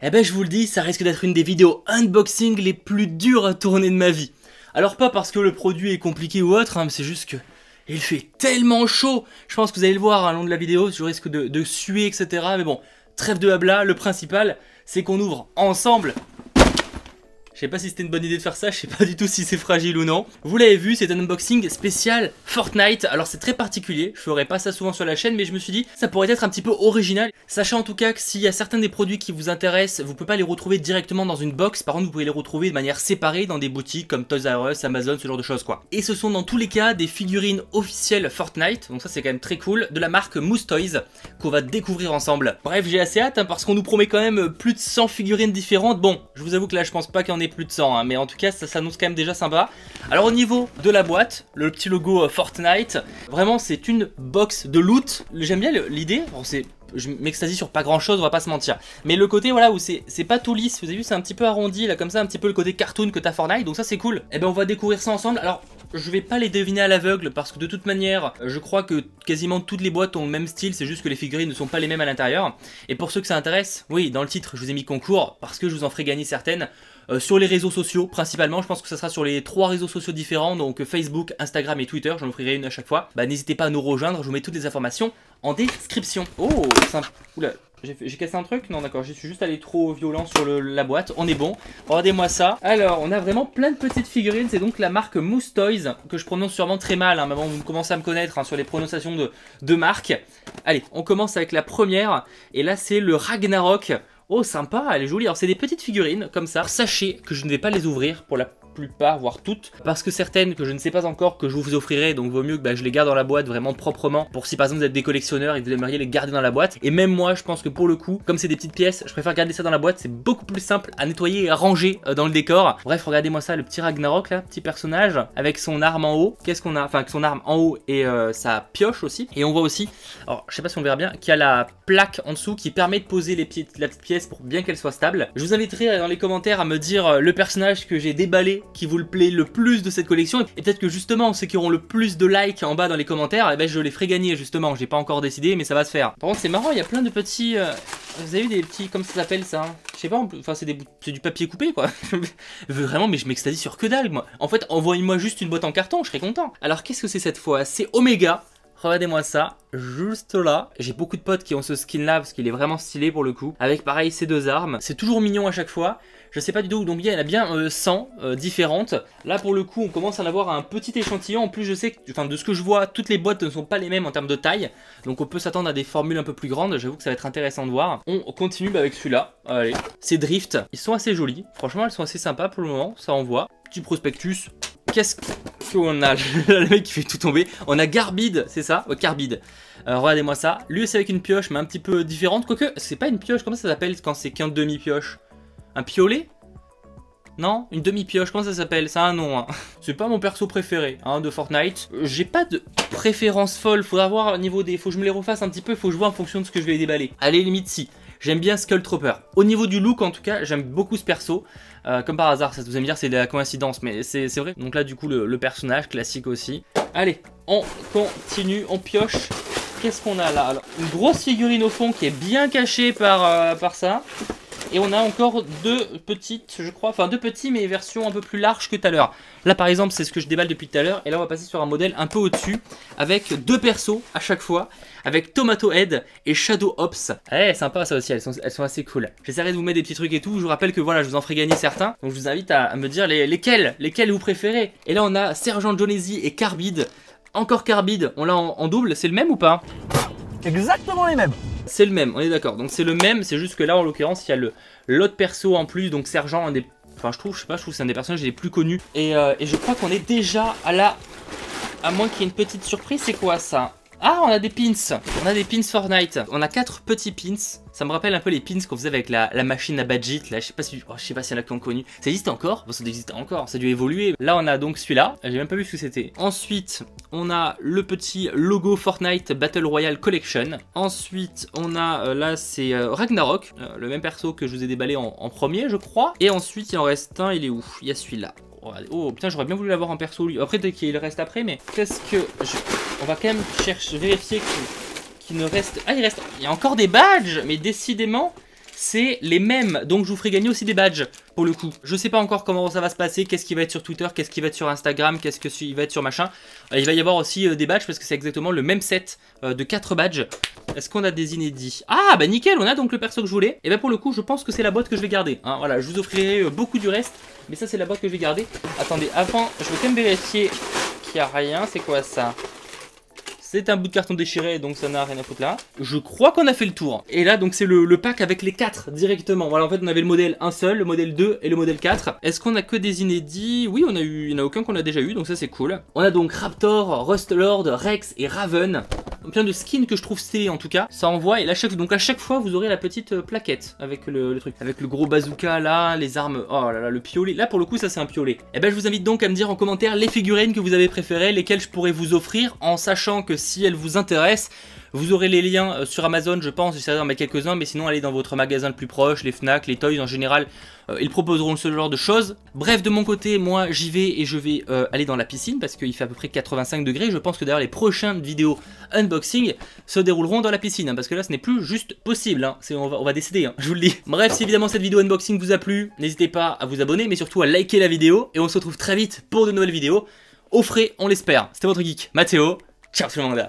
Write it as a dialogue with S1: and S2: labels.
S1: Eh ben je vous le dis, ça risque d'être une des vidéos unboxing les plus dures à tourner de ma vie. Alors pas parce que le produit est compliqué ou autre, hein, mais c'est juste que il fait tellement chaud. Je pense que vous allez le voir à long de la vidéo, je risque de suer, etc. Mais bon, trêve de blabla, le principal, c'est qu'on ouvre ensemble. Je sais pas si c'était une bonne idée de faire ça, je sais pas du tout si c'est fragile ou non. Vous l'avez vu, c'est un unboxing spécial Fortnite. Alors c'est très particulier, je ferai pas ça souvent sur la chaîne, mais je me suis dit ça pourrait être un petit peu original. Sachez en tout cas que s'il y a certains des produits qui vous intéressent, vous pouvez pas les retrouver directement dans une box. Par contre, vous pouvez les retrouver de manière séparée dans des boutiques comme Toys R Us, Amazon, ce genre de choses quoi. Et ce sont dans tous les cas des figurines officielles Fortnite, donc ça c'est quand même très cool, de la marque Moose Toys qu'on va découvrir ensemble. Bref, j'ai assez hâte hein, parce qu'on nous promet quand même plus de 100 figurines différentes. Bon, je vous avoue que là je pense pas qu'il y en ait plus de 100 hein, mais en tout cas ça s'annonce quand même déjà sympa. Alors au niveau de la boîte, le petit logo Fortnite, vraiment c'est une box de loot. J'aime bien l'idée, je m'extasie sur pas grand chose, on va pas se mentir. Mais le côté voilà où c'est pas tout lisse, vous avez vu c'est un petit peu arrondi là comme ça, un petit peu le côté cartoon que t'as Fortnite, donc ça c'est cool. Et ben on va découvrir ça ensemble. Alors je vais pas les deviner à l'aveugle parce que de toute manière je crois que quasiment toutes les boîtes ont le même style, c'est juste que les figurines ne sont pas les mêmes à l'intérieur. Et pour ceux que ça intéresse, oui dans le titre je vous ai mis concours parce que je vous en ferai gagner certaines. Sur les réseaux sociaux principalement, je pense que ça sera sur les 3 réseaux sociaux différents, donc Facebook, Instagram et Twitter, j'en offrirai une à chaque fois. Bah n'hésitez pas à nous rejoindre, je vous mets toutes les informations en description. Oh, simple. Oula, j'ai cassé un truc? Non d'accord, je suis juste allé trop violent sur la boîte, on est bon. Regardez-moi ça. Alors, on a vraiment plein de petites figurines, c'est donc la marque Moose Toys, que je prononce sûrement très mal, hein, mais bon, vous commencez à me connaître hein, sur les prononciations de marque. Allez, on commence avec la première, et là c'est le Ragnarok. Oh sympa, elle est jolie. Alors c'est des petites figurines comme ça. Sachez que je ne vais pas les ouvrir pour la plupart, voire toutes, parce que certaines que je ne sais pas encore que je vous offrirai, donc vaut mieux que je les garde dans la boîte vraiment proprement, pour si par exemple vous êtes des collectionneurs et que vous aimeriez les garder dans la boîte. Et même moi je pense que pour le coup, comme c'est des petites pièces, je préfère garder ça dans la boîte, c'est beaucoup plus simple à nettoyer et à ranger dans le décor. Bref, regardez-moi ça, le petit Ragnarok là, petit personnage, avec son arme en haut. Qu'est-ce qu'on a? Enfin avec son arme en haut et sa pioche aussi. Et on voit aussi, alors je sais pas si on le verra bien, qu'il y a la plaque en dessous qui permet de poser la petite pièce pour bien qu'elle soit stable. Je vous inviterai dans les commentaires à me dire le personnage que j'ai déballé qui vous le plaît le plus de cette collection, et peut-être que justement ceux qui auront le plus de likes en bas dans les commentaires, et ben je les ferai gagner justement. J'ai pas encore décidé mais ça va se faire. Par contre c'est marrant, il y a plein de petits vous avez vu des petits, comme ça s'appelle ça hein, je sais pas, enfin c'est du papier coupé quoi. Vraiment, mais je m'extasie sur que dalle moi. En fait envoyez-moi juste une boîte en carton, je serais content. Alors qu'est-ce que c'est cette fois? C'est Omega. Regardez-moi ça, juste là. J'ai beaucoup de potes qui ont ce skin là parce qu'il est vraiment stylé pour le coup. Avec pareil ces deux armes. C'est toujours mignon à chaque fois. Je sais pas du tout, donc il y en a bien 100 différentes. Là pour le coup on commence à en avoir un petit échantillon. En plus je sais que, enfin de ce que je vois, toutes les boîtes ne sont pas les mêmes en termes de taille. Donc on peut s'attendre à des formules un peu plus grandes. J'avoue que ça va être intéressant de voir. On continue avec celui-là. Allez, ces drifts, ils sont assez jolis. Franchement elles sont assez sympas pour le moment, ça envoie. Petit prospectus. Qu'est-ce qu'on a? Le mec qui fait tout tomber. On a Garbide, c'est ça? Ouais, Carbide. Regardez-moi ça. Lui c'est avec une pioche mais un petit peu différente. Quoique c'est pas une pioche, comment ça s'appelle quand c'est qu'un demi-pioche? Un piolet? Non? Une demi-pioche, comment ça s'appelle? Ça a un nom hein. C'est pas mon perso préféré hein, de Fortnite. J'ai pas de préférence folle, faudra voir au niveau des... Faut que je me les refasse un petit peu, faut que je vois en fonction de ce que je vais déballer. Allez limite si. J'aime bien Skull Trooper. Au niveau du look en tout cas, j'aime beaucoup ce perso. Comme par hasard, ça vous allez me dire c'est de la coïncidence, mais c'est vrai. Donc là du coup le personnage classique aussi. Allez, on continue, on pioche. Qu'est-ce qu'on a là? Alors, une grosse figurine au fond qui est bien cachée par ça. Et on a encore deux petites, je crois, enfin deux petits mais version un peu plus large que tout à l'heure. Là par exemple c'est ce que je déballe depuis tout à l'heure. Et là on va passer sur un modèle un peu au-dessus avec deux persos à chaque fois. Avec Tomato Head et Shadow Ops. Eh sympa ça aussi, elles sont assez cool. J'essaierai de vous mettre des petits trucs et tout. Je vous rappelle que voilà je vous en ferai gagner certains. Donc je vous invite à me dire lesquels vous préférez. Et là on a Sergent Jonesy et Carbide. Encore Carbide, on l'a en double, c'est le même ou pas?
S2: Exactement les mêmes.
S1: C'est le même, on est d'accord. Donc c'est le même, c'est juste que là en l'occurrence il y a l'autre perso en plus, donc Sergent, enfin je trouve que c'est un des personnages les plus connus. Et je crois qu'on est déjà à moins qu'il y ait une petite surprise, c'est quoi ça? Ah, on a des pins. On a des pins Fortnite. On a 4 petits pins. Ça me rappelle un peu les pins qu'on faisait avec la machine à Badget. Là, je sais pas si y en a qui ont connu. Ça existe encore? Bon, ça existe encore. Ça a dû évoluer. Là, on a donc celui-là. J'ai même pas vu ce que c'était. Ensuite, on a le petit logo Fortnite Battle Royale Collection. Ensuite, on a là, c'est Ragnarok. Le même perso que je vous ai déballé en premier, je crois. Et ensuite, il en reste un. Il est où? Il y a celui-là. Oh putain, j'aurais bien voulu l'avoir en perso lui. Après peut-être qu'il reste après, mais qu'est-ce que on va quand même vérifier qu'il ne reste. Ah il y a encore des badges. Mais décidément c'est les mêmes. Donc je vous ferai gagner aussi des badges pour le coup. Je sais pas encore comment ça va se passer, qu'est-ce qui va être sur Twitter, qu'est-ce qui va être sur Instagram, qu'est-ce qui va être sur machin. Il va y avoir aussi des badges parce que c'est exactement le même set de 4 badges. Est-ce qu'on a des inédits? Ah bah nickel, on a donc le perso que je voulais. Et bah pour le coup je pense que c'est la boîte que je vais garder, hein. Voilà, je vous offrirai beaucoup du reste, mais ça c'est la boîte que je vais garder. Attendez, avant je vais quand même vérifier qu'il n'y a rien. C'est quoi ça? C'est un bout de carton déchiré, donc ça n'a rien à foutre là. Je crois qu'on a fait le tour. Et là, donc c'est le pack avec les 4 directement. Voilà, en fait, on avait le modèle 1 seul, le modèle 2 et le modèle 4. Est-ce qu'on a que des inédits? Oui, on a eu, il n'y en a aucun qu'on a déjà eu, donc ça c'est cool. On a donc Raptor, Rustlord, Rex et Raven. Plein de skins que je trouve stylés en tout cas. Ça envoie, et là, donc à chaque fois, vous aurez la petite plaquette avec le truc. Avec le gros bazooka là, les armes. Oh là là, le piolet. Là, pour le coup, ça c'est un piolet. Et ben, je vous invite donc à me dire en commentaire les figurines que vous avez préférées, lesquelles je pourrais vous offrir, en sachant que si elles vous intéressent, vous aurez les liens sur Amazon, je pense, j'essaierai d'en mettre quelques-uns, mais sinon allez dans votre magasin le plus proche, les Fnac, les Toys en général, ils proposeront ce genre de choses. Bref, de mon côté, moi j'y vais et je vais aller dans la piscine parce qu'il fait à peu près 85 degrés. Je pense que d'ailleurs les prochaines vidéos unboxing se dérouleront dans la piscine, hein, parce que là ce n'est plus juste possible, hein. On va décider, hein, je vous le dis. Bref, si évidemment cette vidéo unboxing vous a plu, n'hésitez pas à vous abonner, mais surtout à liker la vidéo, et on se retrouve très vite pour de nouvelles vidéos. Au frais, on l'espère. C'était votre geek, Mathéo, ciao tout le monde.